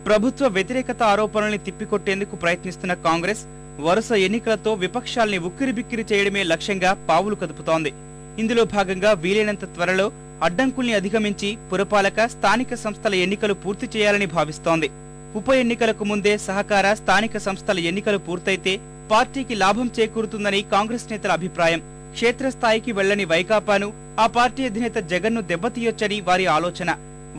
ప్రభుత్వ వ్యతిరేకత ఆరోపణల్ని తిప్పికొట్టేందుకు ప్రయత్నిస్తున్న కాంగ్రెస్ వరుస ఎన్నికలతో విపక్షాల్ని ఉక్కిరిబిక్కిరి చేయడమే లక్ష్యంగా పావులు కదుపుతోంది. ఇందులో భాగంగా వీలైనంత త్వరలో అడ్డంకుల్ని అధిగమించి పురపాలక, స్థానిక సంస్థల ఎన్నికలు పూర్తి చేయాలని భావిస్తోంది. ఉప ఎన్నికలకు ముందే సహకార, స్థానిక సంస్థల ఎన్నికలు పూర్తయితే పార్టీకి లాభం చేకూరుతుందని కాంగ్రెస్ నేతల అభిప్రాయం. క్షేత్రస్థాయికి వెళ్లని వైకాపాను, ఆ పార్టీ అధినేత జగన్ను దెబ్బతీయొచ్చని వారి ఆలోచన.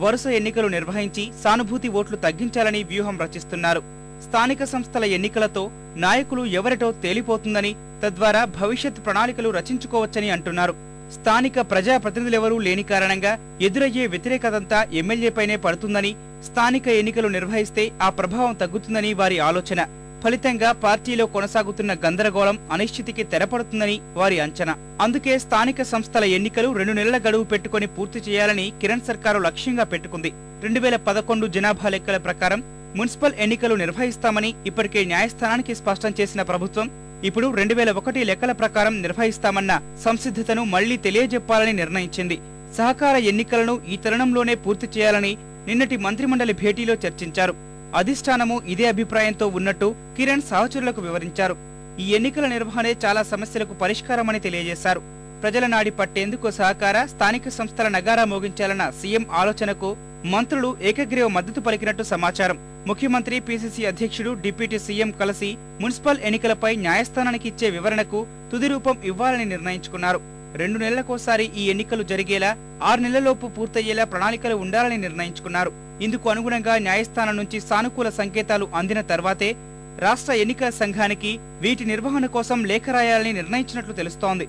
వరుస ఎన్నికలు నిర్వహించి సానుభూతి ఓట్లు తగ్గించాలని వ్యూహం రచిస్తున్నారు. స్థానిక సంస్థల ఎన్నికలతో నాయకులు ఎవరిటో తేలిపోతుందని, తద్వారా భవిష్యత్ ప్రణాళికలు రచించుకోవచ్చని అంటున్నారు. స్థానిక ప్రజాప్రతినిధులెవరూ లేని కారణంగా ఎదురయ్యే వ్యతిరేకతంతా ఎమ్మెల్యేపైనే పడుతుందని, స్థానిక ఎన్నికలు నిర్వహిస్తే ఆ ప్రభావం తగ్గుతుందని వారి ఆలోచన. ఫలితంగా పార్టీలో కొనసాగుతున్న గందరగోళం, అనిశ్చితికి తెరపడుతుందని వారి అంచనా. అందుకే స్థానిక సంస్థల ఎన్నికలు 2 నెలల గడువు పెట్టుకుని పూర్తి చేయాలని కిరణ్ సర్కారు లక్ష్యంగా పెట్టుకుంది. 2011 జనాభా లెక్కల ప్రకారం మున్సిపల్ ఎన్నికలు నిర్వహిస్తామని ఇప్పటికే న్యాయస్థానానికి స్పష్టం చేసిన ప్రభుత్వం ఇప్పుడు 2001 లెక్కల ప్రకారం నిర్వహిస్తామన్న సంసిద్ధతను మళ్లీ తెలియజెప్పాలని నిర్ణయించింది. సహకార ఎన్నికలను ఈ తరుణంలోనే పూర్తి చేయాలని నిన్నటి మంత్రిమండలి భేటీలో చర్చించారు. అధిష్టానము ఇదే అభిప్రాయంతో ఉన్నట్టు కిరణ్ సహచరులకు వివరించారు. ఈ ఎన్నికల నిర్వహణే చాలా సమస్యలకు పరిష్కారమని తెలియజేశారు. ప్రజల నాడి పట్టేందుకు సహకార, స్థానిక సంస్థల నగారా మోగించాలన్న సీఎం ఆలోచనకు మంత్రులు ఏకగ్రీవ మద్దతు పలికినట్టు సమాచారం. ముఖ్యమంత్రి, పీసీసీ అధ్యక్షుడు, డిప్యూటీ సీఎం కలిసి మున్సిపల్ ఎన్నికలపై న్యాయస్థానానికి ఇచ్చే వివరణకు తుది రూపం ఇవ్వాలని నిర్ణయించుకున్నారు. 2 నెలలకోసారి ఈ ఎన్నికలు జరిగేలా, 6 నెలలలోపు పూర్తయ్యేలా ప్రణాళికలు ఉండాలని నిర్ణయించుకున్నారు. ఇందుకు అనుగుణంగా న్యాయస్థానం నుంచి సానుకూల సంకేతాలు అందిన తర్వాతే రాష్ట్ర ఎన్నికల సంఘానికి వీటి నిర్వహణ కోసం లేఖ రాయాలని నిర్ణయించినట్లు తెలుస్తోంది.